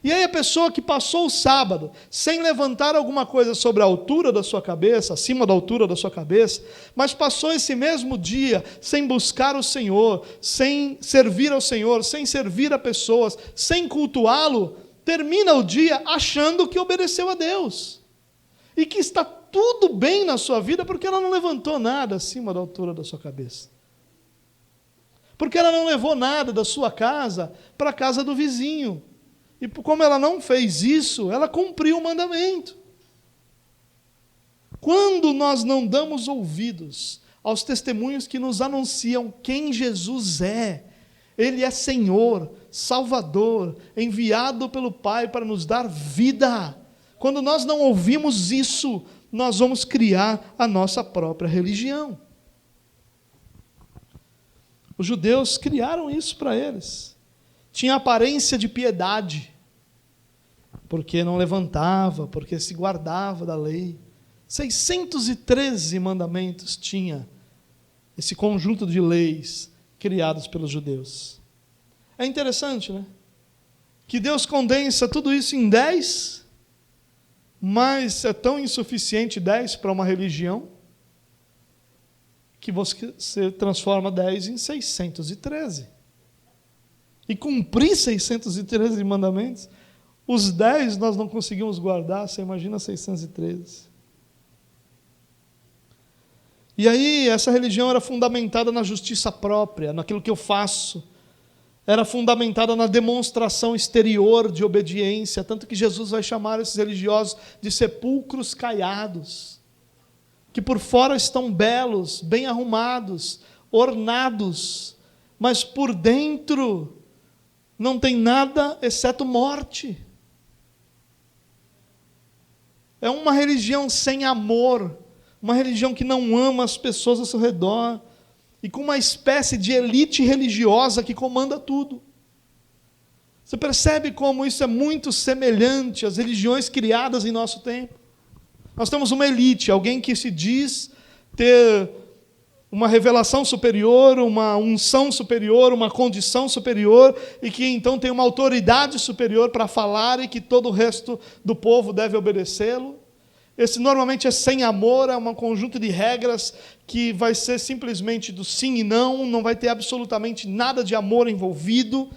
E aí a pessoa que passou o sábado sem levantar alguma coisa sobre a altura da sua cabeça, acima da altura da sua cabeça, mas passou esse mesmo dia sem buscar o Senhor, sem servir ao Senhor, sem servir a pessoas, sem cultuá-lo, termina o dia achando que obedeceu a Deus. E que está tudo bem na sua vida porque ela não levantou nada acima da altura da sua cabeça. Porque ela não levou nada da sua casa para a casa do vizinho. E como ela não fez isso, ela cumpriu o mandamento. Quando nós não damos ouvidos aos testemunhos que nos anunciam quem Jesus é, Ele é Senhor, Salvador, enviado pelo Pai para nos dar vida. Quando nós não ouvimos isso, nós vamos criar a nossa própria religião. Os judeus criaram isso para eles. Tinha aparência de piedade, porque não levantava, porque se guardava da lei. 613 mandamentos tinha esse conjunto de leis criados pelos judeus. É interessante, né? Que Deus condensa tudo isso em 10, mas é tão insuficiente 10 para uma religião, que você transforma 10 em 613. E cumprir 613 mandamentos, os 10 nós não conseguimos guardar, você imagina 613. E aí, essa religião era fundamentada na justiça própria, naquilo que eu faço. era fundamentada na demonstração exterior de obediência, tanto que Jesus vai chamar esses religiosos de sepulcros caiados, que por fora estão belos, bem arrumados, ornados, mas por dentro não tem nada exceto morte. É uma religião sem amor, uma religião que não ama as pessoas ao seu redor, e com uma espécie de elite religiosa que comanda tudo. Você percebe como isso é muito semelhante às religiões criadas em nosso tempo? Nós temos uma elite, alguém que se diz ter uma revelação superior, uma unção superior, uma condição superior, e que então tem uma autoridade superior para falar e que todo o resto do povo deve obedecê-lo. Esse normalmente é sem amor, é um conjunto de regras que vai ser simplesmente do sim e não vai ter absolutamente nada de amor envolvido,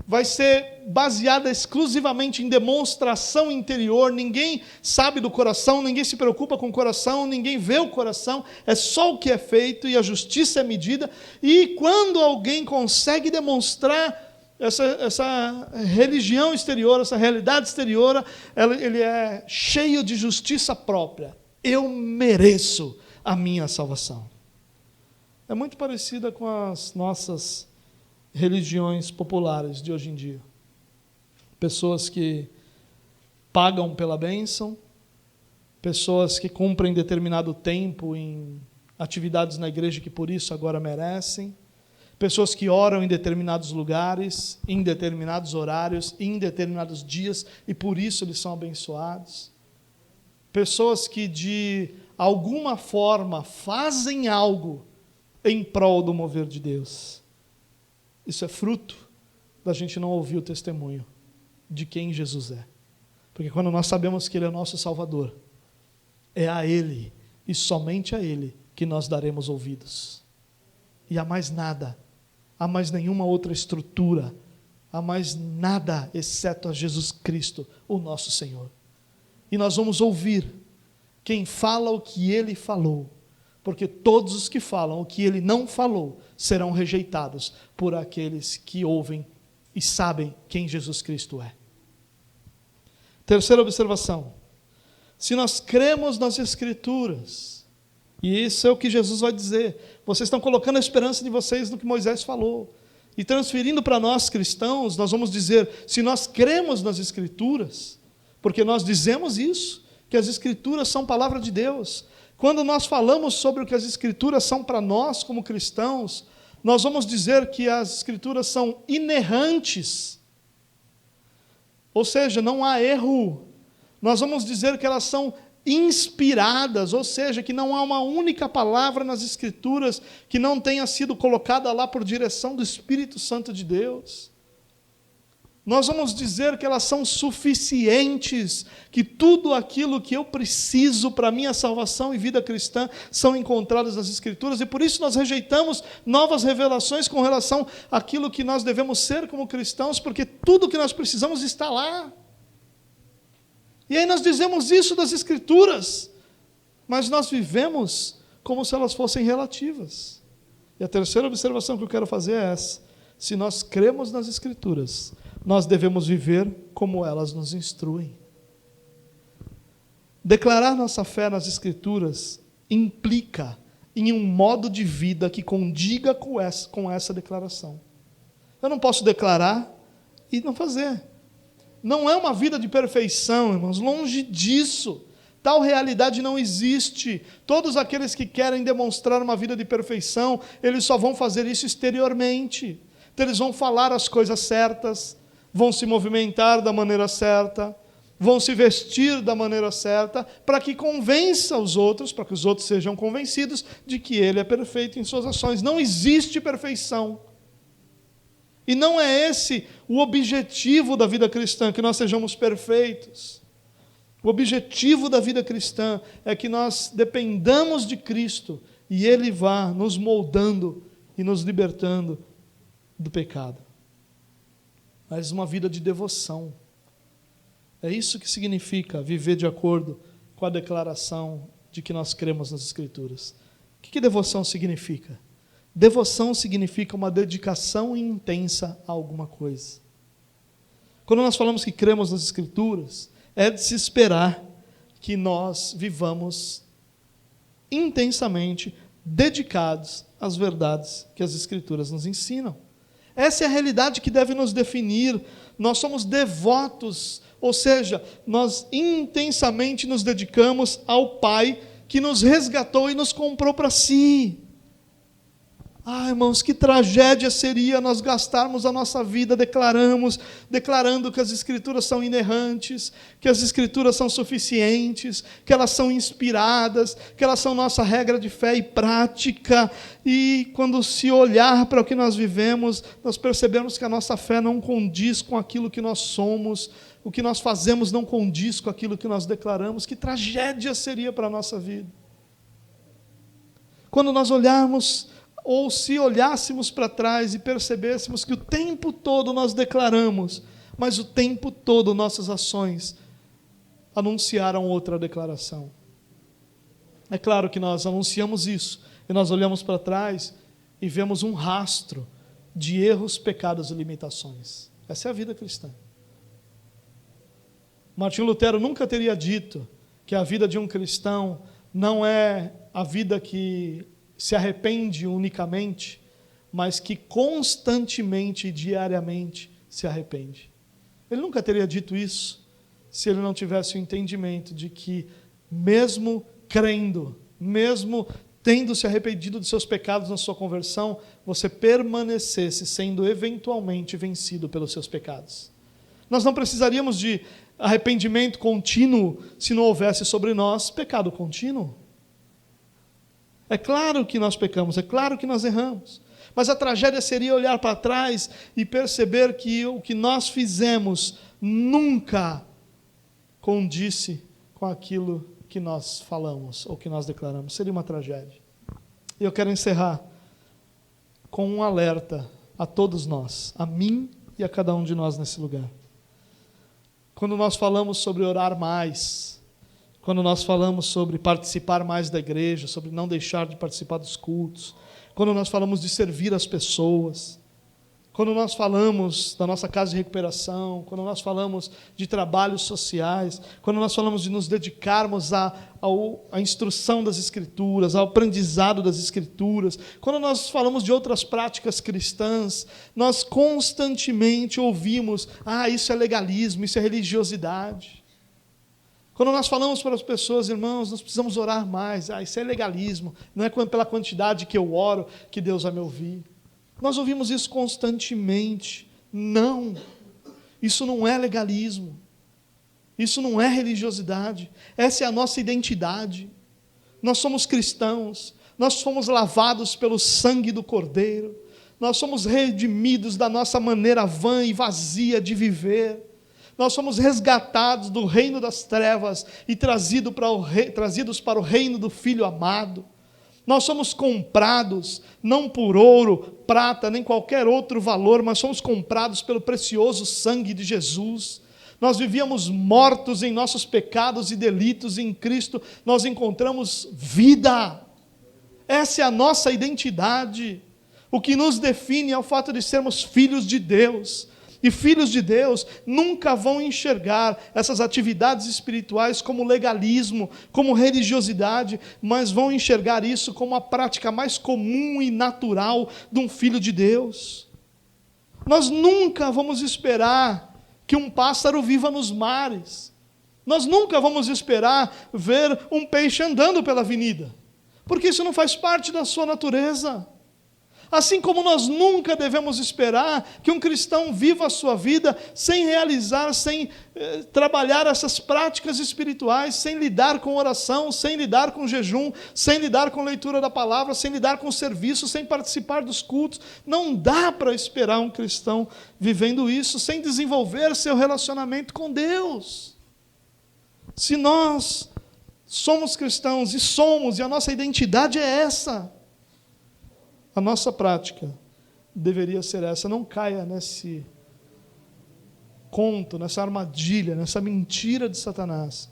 vai ser baseada exclusivamente em demonstração interior, ninguém sabe do coração, ninguém se preocupa com o coração, ninguém vê o coração, é só o que é feito e a justiça é medida, e quando alguém consegue demonstrar essa religião exterior, essa realidade exterior, ele é cheio de justiça própria. Eu mereço a minha salvação. É muito parecida com as nossas religiões populares de hoje em dia. Pessoas que pagam pela bênção, pessoas que cumprem determinado tempo em atividades na igreja que por isso agora merecem, pessoas que oram em determinados lugares, em determinados horários, em determinados dias, e por isso eles são abençoados. Pessoas que, de alguma forma, fazem algo em prol do mover de Deus. Isso é fruto da gente não ouvir o testemunho de quem Jesus é. Porque quando nós sabemos que Ele é o nosso Salvador, é a Ele, e somente a Ele, que nós daremos ouvidos. E há mais nada, há mais nenhuma outra estrutura, há mais nada exceto a Jesus Cristo, o nosso Senhor. E nós vamos ouvir quem fala o que Ele falou, porque todos os que falam o que Ele não falou serão rejeitados por aqueles que ouvem e sabem quem Jesus Cristo é. Terceira observação: se nós cremos nas Escrituras, e isso é o que Jesus vai dizer, vocês estão colocando a esperança de vocês no que Moisés falou, e transferindo para nós cristãos, nós vamos dizer, se nós cremos nas Escrituras, porque nós dizemos isso, que as Escrituras são palavra de Deus. Quando nós falamos sobre o que as Escrituras são para nós como cristãos, nós vamos dizer que as Escrituras são inerrantes, ou seja, não há erro. Nós vamos dizer que elas são inspiradas, ou seja, que não há uma única palavra nas Escrituras que não tenha sido colocada lá por direção do Espírito Santo de Deus. Nós vamos dizer que elas são suficientes, que tudo aquilo que eu preciso para a minha salvação e vida cristã são encontradas nas Escrituras, e por isso nós rejeitamos novas revelações com relação àquilo que nós devemos ser como cristãos, porque tudo que nós precisamos está lá. E aí nós dizemos isso das Escrituras, mas nós vivemos como se elas fossem relativas. E a terceira observação que eu quero fazer é essa: se nós cremos nas Escrituras, nós devemos viver como elas nos instruem. Declarar nossa fé nas Escrituras implica em um modo de vida que condiga com essa declaração. Eu não posso declarar e não fazer. Não é uma vida de perfeição, irmãos, longe disso. Tal realidade não existe. Todos aqueles que querem demonstrar uma vida de perfeição, eles só vão fazer isso exteriormente. Então, eles vão falar as coisas certas, vão se movimentar da maneira certa, vão se vestir da maneira certa, para que convença os outros, para que os outros sejam convencidos de que ele é perfeito em suas ações. Não existe perfeição. E não é esse o objetivo da vida cristã, que nós sejamos perfeitos. O objetivo da vida cristã é que nós dependamos de Cristo e Ele vá nos moldando e nos libertando do pecado. Mas uma vida de devoção. É isso que significa viver de acordo com a declaração de que nós cremos nas Escrituras. O que devoção significa? Devoção significa uma dedicação intensa a alguma coisa. Quando nós falamos que cremos nas Escrituras, é de se esperar que nós vivamos intensamente dedicados às verdades que as Escrituras nos ensinam. Essa é a realidade que deve nos definir. Nós somos devotos, ou seja, nós intensamente nos dedicamos ao Pai que nos resgatou e nos comprou para si. Ah, irmãos, que tragédia seria nós gastarmos a nossa vida declarando que as Escrituras são inerrantes, que as Escrituras são suficientes, que elas são inspiradas, que elas são nossa regra de fé e prática, e quando se olhar para o que nós vivemos, nós percebemos que a nossa fé não condiz com aquilo que nós somos, o que nós fazemos não condiz com aquilo que nós declaramos. Que tragédia seria para a nossa vida. Quando nós olharmos, ou se olhássemos para trás e percebêssemos que o tempo todo nós declaramos, mas o tempo todo nossas ações anunciaram outra declaração. É claro que nós anunciamos isso, e nós olhamos para trás e vemos um rastro de erros, pecados e limitações. Essa é a vida cristã. Martinho Lutero nunca teria dito que a vida de um cristão não é a vida que se arrepende unicamente, mas que constantemente e diariamente se arrepende. Ele nunca teria dito isso se ele não tivesse o entendimento de que, mesmo crendo, mesmo tendo se arrependido dos seus pecados na sua conversão, você permanecesse sendo eventualmente vencido pelos seus pecados. Nós não precisaríamos de arrependimento contínuo se não houvesse sobre nós pecado contínuo. É claro que nós pecamos, é claro que nós erramos, mas a tragédia seria olhar para trás e perceber que o que nós fizemos nunca condisse com aquilo que nós falamos ou que nós declaramos. Seria uma tragédia. E eu quero encerrar com um alerta a todos nós, a mim e a cada um de nós nesse lugar. Quando nós falamos sobre orar mais, quando nós falamos sobre participar mais da igreja, sobre não deixar de participar dos cultos, quando nós falamos de servir as pessoas, quando nós falamos da nossa casa de recuperação, quando nós falamos de trabalhos sociais, quando nós falamos de nos dedicarmos à instrução das Escrituras, ao aprendizado das Escrituras, quando nós falamos de outras práticas cristãs, nós constantemente ouvimos: isso é legalismo, isso é religiosidade. Quando nós falamos para as pessoas: irmãos, nós precisamos orar mais, isso é legalismo, não é pela quantidade que eu oro que Deus vai me ouvir. Nós ouvimos isso constantemente. Não, isso não é legalismo, isso não é religiosidade, essa é a nossa identidade. Nós somos cristãos, nós fomos lavados pelo sangue do Cordeiro, nós somos redimidos da nossa maneira vã e vazia de viver. Nós somos resgatados do reino das trevas e trazidos para o reino do Filho amado. Nós somos comprados, não por ouro, prata, nem qualquer outro valor, mas somos comprados pelo precioso sangue de Jesus. Nós vivíamos mortos em nossos pecados e delitos, e em Cristo nós encontramos vida. Essa é a nossa identidade. O que nos define é o fato de sermos filhos de Deus. E filhos de Deus nunca vão enxergar essas atividades espirituais como legalismo, como religiosidade, mas vão enxergar isso como a prática mais comum e natural de um filho de Deus. Nós nunca vamos esperar que um pássaro viva nos mares. Nós nunca vamos esperar ver um peixe andando pela avenida, porque isso não faz parte da sua natureza. Assim como nós nunca devemos esperar que um cristão viva a sua vida sem realizar, sem trabalhar essas práticas espirituais, sem lidar com oração, sem lidar com jejum, sem lidar com leitura da palavra, sem lidar com serviço, sem participar dos cultos. Não dá para esperar um cristão vivendo isso sem desenvolver seu relacionamento com Deus. Se nós somos cristãos, e a nossa identidade é essa, a nossa prática deveria ser essa. Não caia nesse conto, nessa armadilha, nessa mentira de Satanás,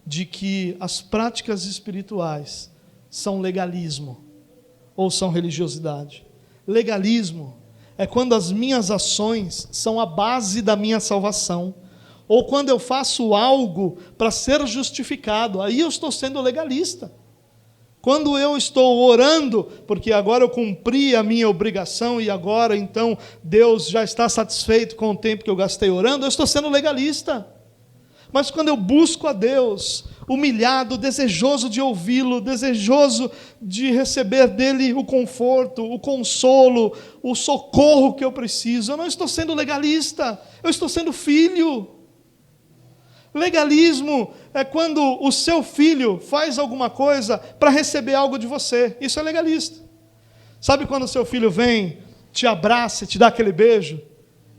de que as práticas espirituais são legalismo. ou são religiosidade? Legalismo é quando as minhas ações são a base da minha salvação, ou quando eu faço algo para ser justificado, aí eu estou sendo legalista. Quando eu estou orando, porque agora eu cumpri a minha obrigação e agora então Deus já está satisfeito com o tempo que eu gastei orando, eu estou sendo legalista. Mas quando eu busco a Deus, humilhado, desejoso de ouvi-lo, desejoso de receber dele o conforto, o consolo, o socorro que eu preciso, eu não estou sendo legalista, eu estou sendo filho. Legalismo é quando o seu filho faz alguma coisa para receber algo de você. Isso é legalista. Sabe quando o seu filho vem, te abraça, te dá aquele beijo,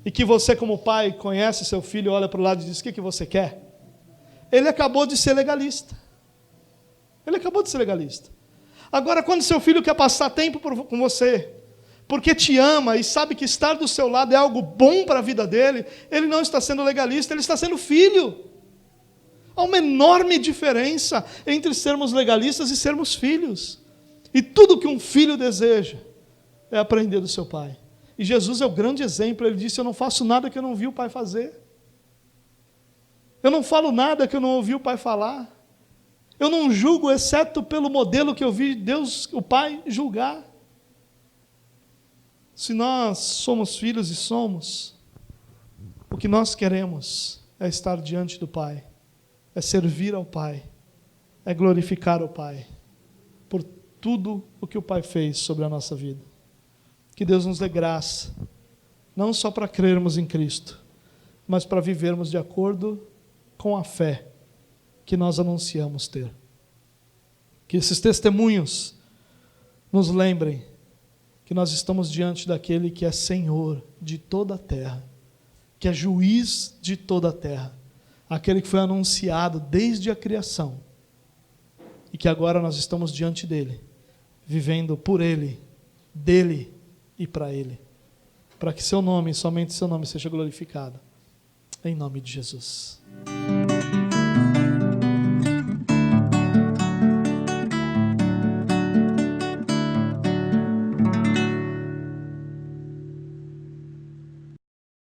e que você como pai conhece seu filho, olha para o lado e diz, o que você quer? Ele acabou de ser legalista. Ele acabou de ser legalista. Agora, quando seu filho quer passar tempo com você, porque te ama e sabe que estar do seu lado é algo bom para a vida dele, ele não está sendo legalista, ele está sendo filho. Há uma enorme diferença entre sermos legalistas e sermos filhos. E tudo que um filho deseja é aprender do seu pai. E Jesus é o grande exemplo. Ele disse, eu não faço nada que eu não vi o pai fazer. Eu não falo nada que eu não ouvi o pai falar. Eu não julgo, exceto pelo modelo que eu vi Deus, o pai, julgar. Se nós somos filhos e somos, o que nós queremos é estar diante do pai. É servir ao Pai, é glorificar o Pai, por tudo o que o Pai fez sobre a nossa vida. Que Deus nos dê graça, não só para crermos em Cristo, mas para vivermos de acordo com a fé que nós anunciamos ter. Que esses testemunhos nos lembrem que nós estamos diante daquele que é Senhor de toda a terra, que é juiz de toda a terra, aquele que foi anunciado desde a criação, e que agora nós estamos diante dele, vivendo por ele, dele e para ele, para que seu nome, somente seu nome, seja glorificado, em nome de Jesus.